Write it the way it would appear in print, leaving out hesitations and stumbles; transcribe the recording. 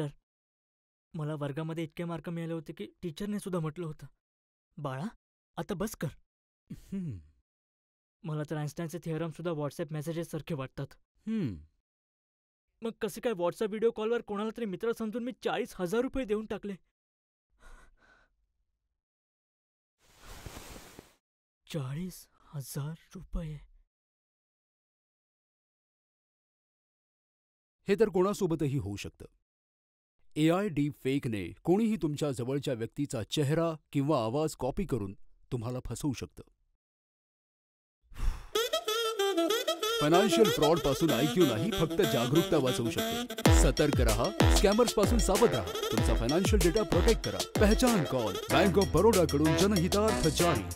Mister, मला वर्गामध्ये इतके मार्क मिळाले होते की टीचरने सुद्धा म्हटलं होतं, "बाळा, आता बस कर." हं, मला तर आइन्स्टाईनचे थिअरम सुद्धा व्हॉट्सॲप मेसेजेससारखे वाटतात. हं. मग कसे काय व्हॉट्सॲप व्हिडिओ कॉलवर कोणाला तरी मित्र समजून मी ₹40,000 देऊन टाकले. ₹40,000. हे तर कोणासोबतही होऊ शकतं. AI डीप फेकने कोणीही तुमच्या जवळच्या व्यक्तीचा चेहरा किंवा आवाज कॉपी करून तुम्हाला फसवू शकतं. फायनान्शियल फ्रॉडपासून IQ नाही, फक्त जागरूकता वाचवू शकते. सतर्क रहा, स्कॅमर्सपासून सावध राहा. तुमचा फायनान्शियल डेटा प्रोटेक्ट करा. पहचान कॉल, बँक ऑफ बरोडाकडून जनहितार्थ जारी.